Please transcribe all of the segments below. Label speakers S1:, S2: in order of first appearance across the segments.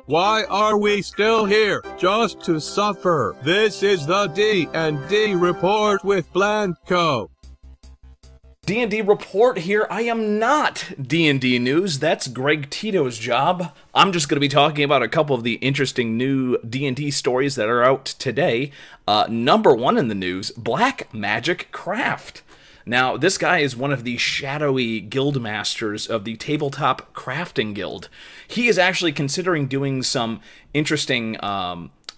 S1: Why are we still here? Just to suffer. This is the DnD report with Blanco.
S2: D&D report here. I am not D&D news. That's Greg Tito's job. I'm just going to be talking about a couple of the interesting new D&D stories that are out today. Number one in the news, Black Magic Craft. Now, this guy is one of the shadowy guild masters of the Tabletop Crafting Guild. He is actually considering doing some interesting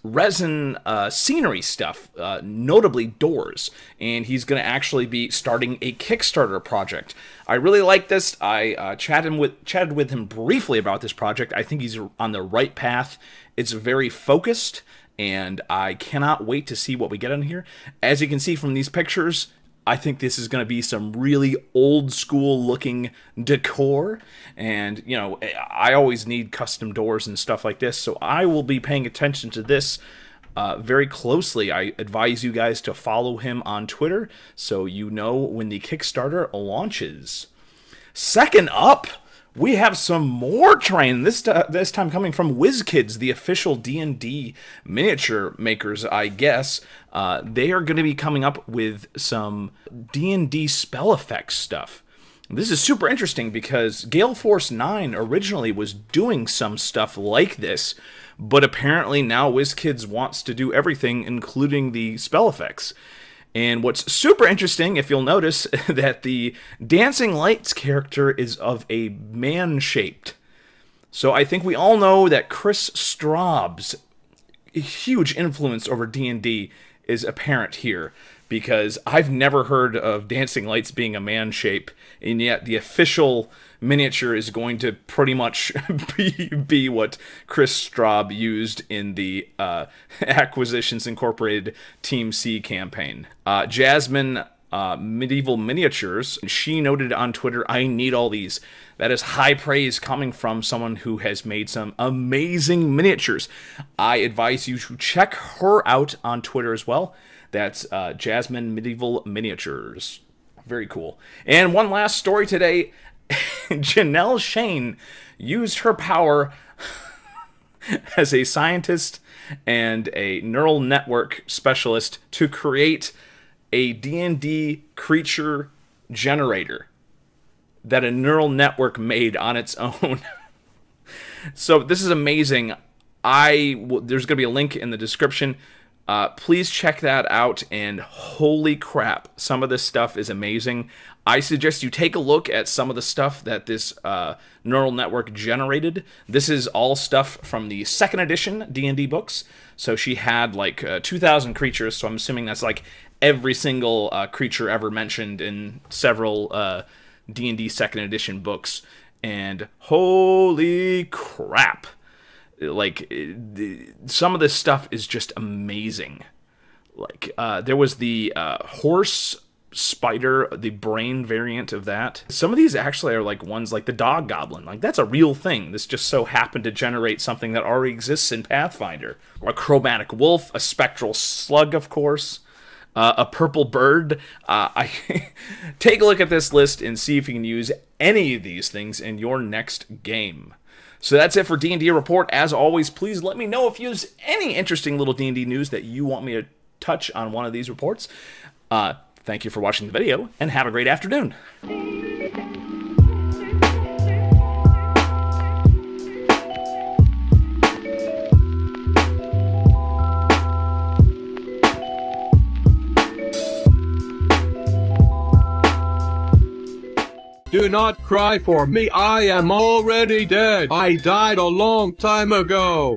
S2: resin scenery stuff, notably doors, and he's going to actually be starting a Kickstarter project. I really like this. I chatted with him briefly about this project. I think he's on the right path. It's very focused, and I cannot wait to see what we get in here. As you can see from these pictures, I think this is going to be some really old school looking decor, and you know, I always need custom doors and stuff like this, so I will be paying attention to this very closely. I advise you guys to follow him on Twitter so you know when the Kickstarter launches. Second up, we have some more training, this time coming from Wizkids, the official D&D miniature makers, I guess. They are going to be coming up with some D&D spell effects stuff. This is super interesting because Gale Force 9 originally was doing some stuff like this, but apparently now Wizkids wants to do everything, including the spell effects. And what's super interesting, if you'll notice, that the Dancing Lights character is of a man-shaped. So I think we all know that Chris Straub's huge influence over D&D is apparent here, because I've never heard of Dancing Lights being a man shape, and yet the official miniature is going to pretty much be what Chris Straub used in the Acquisitions Incorporated Team C campaign. Jasmin, Medieval Miniatures, she noted on Twitter, "I need all these." That is high praise coming from someone who has made some amazing miniatures. I advise you to check her out on Twitter as well. That's Jasmin Medieval Miniatures. Very cool. And one last story today. Janelle Shane used her power as a scientist and a neural network specialist to create a D&D creature generator that a neural network made on its own. So this is amazing. There's going to be a link in the description. Please check that out, and holy crap, some of this stuff is amazing. I suggest you take a look at some of the stuff that this neural network generated. This is all stuff from the 2nd edition D&D books. So she had like 2,000 creatures, so I'm assuming that's like every single creature ever mentioned in several D&D 2nd edition books. And holy crap! Like, some of this stuff is just amazing. Like, there was the horse spider, the brain variant of that. Some of these actually are like ones like the dog goblin. Like, that's a real thing. This just so happened to generate something that already exists in Pathfinder. A chromatic wolf, a spectral slug, of course, a purple bird. Take a look at this list and see if you can use any of these things in your next game. So that's it for D&D Report. As always, please let me know if you have any interesting little D&D news that you want me to touch on one of these reports. Thank you for watching the video, and have a great afternoon.
S1: Do not cry for me, I am already dead. I died a long time ago.